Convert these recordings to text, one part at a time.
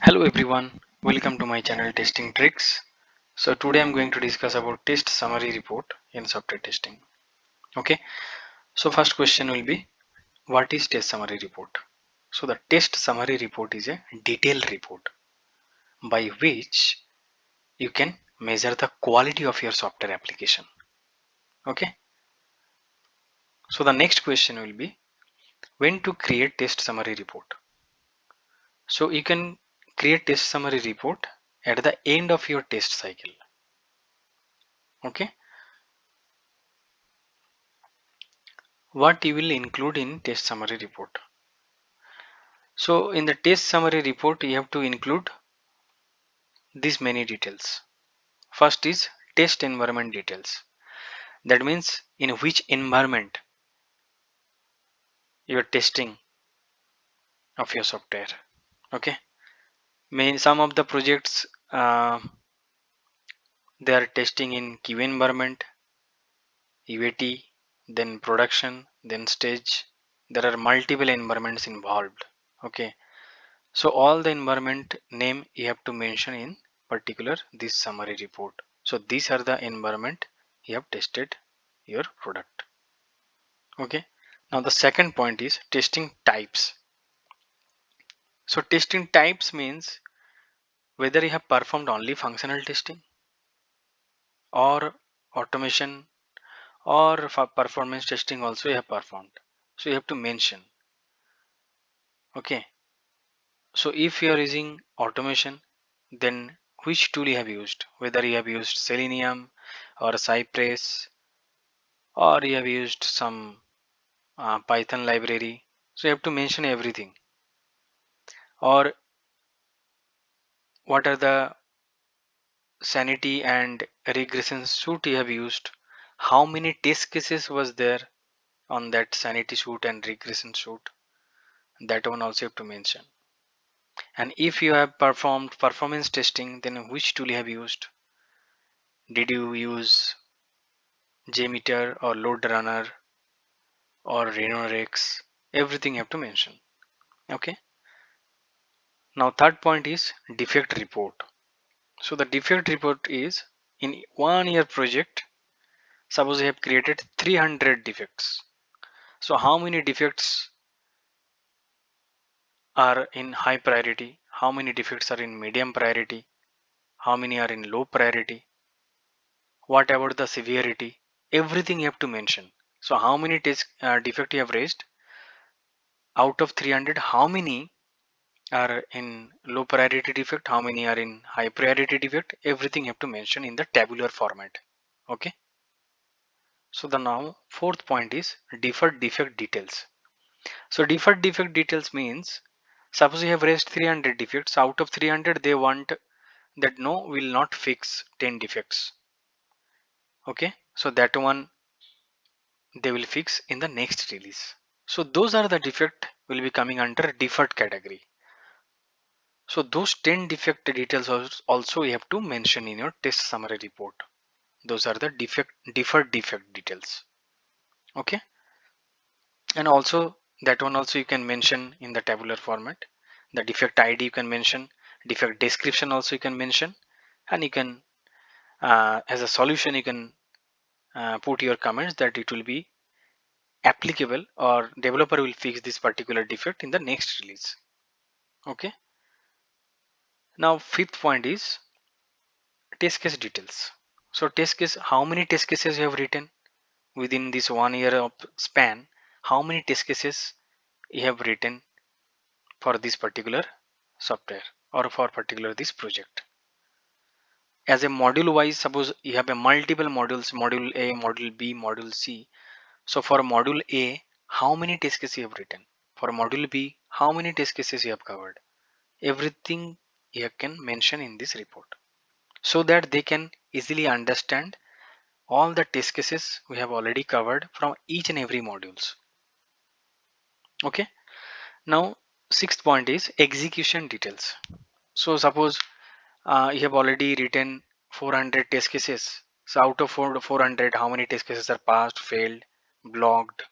Hello everyone, welcome to my channel Testing Tricks. So today I'm going to discuss about test summary report in software testing. Okay, so first question will be, what is test summary report? So the test summary report is a detailed report by which you can measure the quality of your software application. Okay, so the next question will be, when to create test summary report? So you can create test summary report at the end of your test cycle. Okay, what you will include in test summary report? So in the test summary report, you have to include these many details. First is test environment details. That means in which environment you are testing of your software. Okay. Some of the projects they are testing in QA environment, UAT, then production, then stage. There are multiple environments involved. Okay. So all the environment name you have to mention in particular this summary report. So these are the environment you have tested your product. Okay. Now the second point is testing types. So testing types means whether you have performed only functional testing or automation or for performance testing also you have performed. So you have to mention. Okay. So if you are using automation, then which tool you have used, whether you have used Selenium or Cypress or you have used some Python library. So you have to mention everything, or what are the sanity and regression suite you have used, how many test cases was there on that sanity suite and regression suite, that one also you have to mention. And if you have performed performance testing, then which tool you have used, did you use JMeter or Load Runner or Renorex, everything you have to mention. Okay. Now third point is defect report. So the defect report is in 1 year project, suppose you have created 300 defects. So how many defects are in high priority? How many defects are in medium priority? How many are in low priority? What about the severity? Everything you have to mention. So how many defect you have raised? Out of 300, how many are in low priority defect, how many are in high priority defect, everything you have to mention in the tabular format. Okay. So the now fourth point is deferred defect details. So deferred defect details means, suppose you have raised 300 defects, out of 300 they want that no, will not fix 10 defects. Okay, so that one they will fix in the next release. So those are the defect will be coming under deferred category. So those 10 defect details also you have to mention in your test summary report. Those are the deferred defect details. Okay, and also that one also you can mention in the tabular format. The defect ID you can mention, defect description also you can mention, and you can as a solution you can put your comments that it will be applicable or developer will fix this particular defect in the next release. Okay, now fifth point is test case details. So test case, how many test cases you have written within this 1 year of span, how many test cases you have written for this particular software or for particular this project. As a module wise, suppose you have a multiple modules, module A, module B, module C. So for module A, how many test cases you have written? For module B, how many test cases you have covered? Everything you can mention in this report so that they can easily understand all the test cases we have already covered from each and every modules. Okay, now sixth point is execution details. So suppose you have already written 400 test cases. So out of 400, how many test cases are passed, failed, blocked,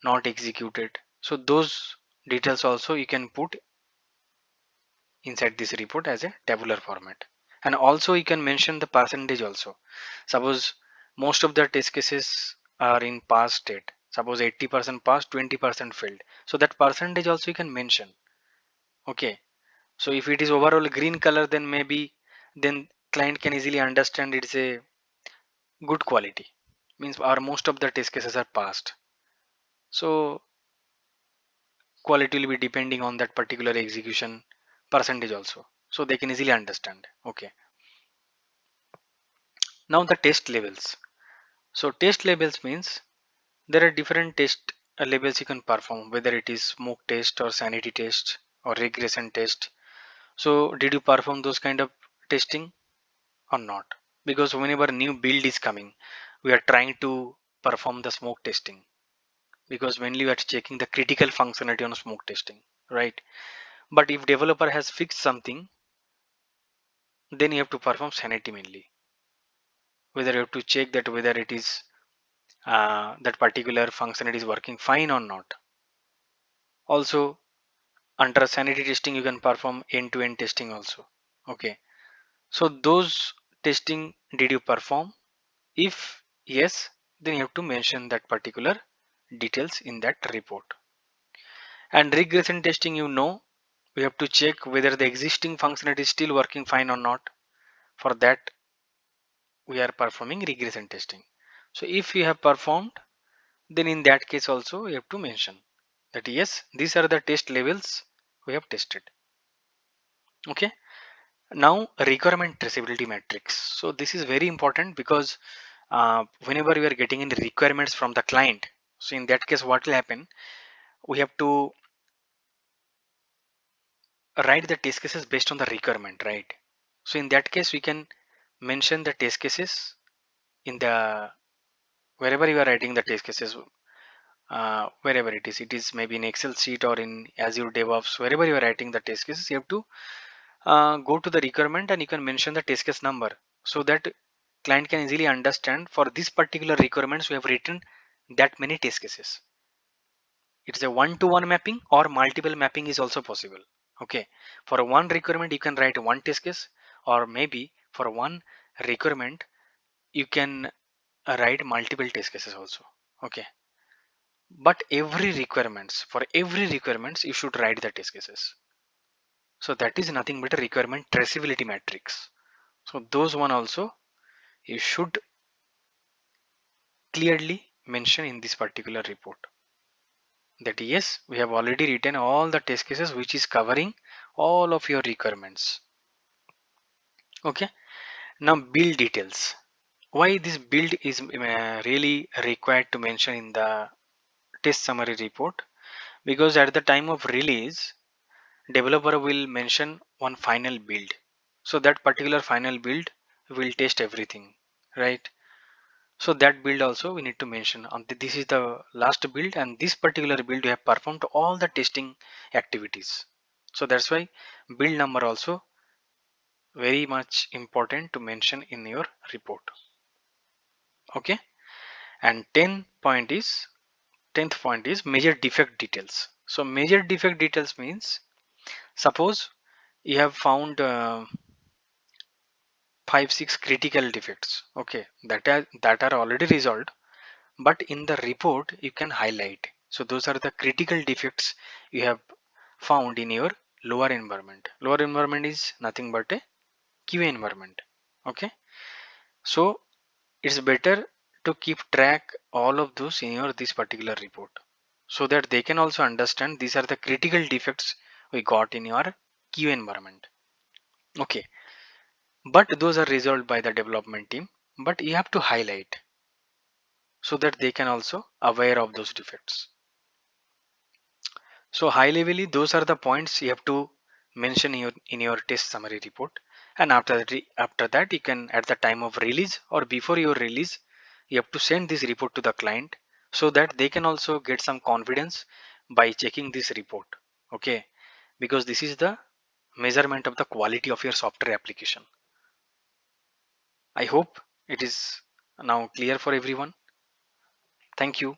not executed? So those details also you can put inside this report as a tabular format. And also you can mention the percentage also. Suppose most of the test cases are in pass state. Suppose 80% passed, 20% failed. So that percentage also you can mention. Okay. So if it is overall green color, then maybe then client can easily understand it's a good quality. Means our most of the test cases are passed. So quality will be depending on that particular execution percentage also. So they can easily understand. Okay. Now the test levels. So test levels means there are different test levels you can perform, whether it is smoke test or sanity test or regression test. So did you perform those kind of testing or not? Because whenever new build is coming, we are trying to perform the smoke testing, because mainly we are checking the critical functionality on smoke testing, right? But if developer has fixed something, then you have to perform sanity mainly, whether you have to check that whether it is that particular functionality is working fine or not. Also under sanity testing you can perform end-to-end testing also. Okay, so those testing did you perform? If yes, then you have to mention that particular details in that report. And regression testing, we have to check whether the existing functionality is still working fine or not. For that we are performing regression testing. So if you have performed, then in that case also you have to mention that yes, these are the test levels we have tested. Okay. Now requirement traceability matrix. So this is very important because whenever we are getting any requirements from the client, so in that case what will happen, we have to write the test cases based on the requirement, right? So in that case we can mention the test cases in the wherever you are writing the test cases, wherever it is maybe in Excel sheet or in Azure DevOps, wherever you are writing the test cases, you have to go to the requirement and you can mention the test case number, so that client can easily understand for this particular requirements we have written that many test cases. It's a one-to-one mapping or multiple mapping is also possible. Okay, for one requirement you can write one test case, or maybe for one requirement you can write multiple test cases also. Okay, but every requirements you should write the test cases. So that is nothing but a requirement traceability matrix. So those one also you should clearly mention in this particular report, that yes, we have already written all the test cases which is covering all of your requirements. Okay, now build details. Why this build is really required to mention in the test summary report? Because at the time of release, developer will mention one final build, so that particular final build will test everything, right? So that build also we need to mention on this is the last build, and this particular build we have performed all the testing activities. So that's why build number also very much important to mention in your report. Okay, and 10th point is major defect details. So major defect details means, suppose you have found 5 6 critical defects, okay, that are already resolved, but in the report you can highlight. So those are the critical defects you have found in your lower environment. Lower environment is nothing but a QA environment. Okay, so it's better to keep track all of those in your this particular report, so that they can also understand these are the critical defects we got in your QA environment. Okay, but those are resolved by the development team, but you have to highlight so that they can also aware of those defects. So high levelly, those are the points you have to mention in your test summary report. And after that, you can, at the time of release or before your release, you have to send this report to the client, so that they can also get some confidence by checking this report. Okay, because this is the measurement of the quality of your software application. I hope it is now clear for everyone. Thank you.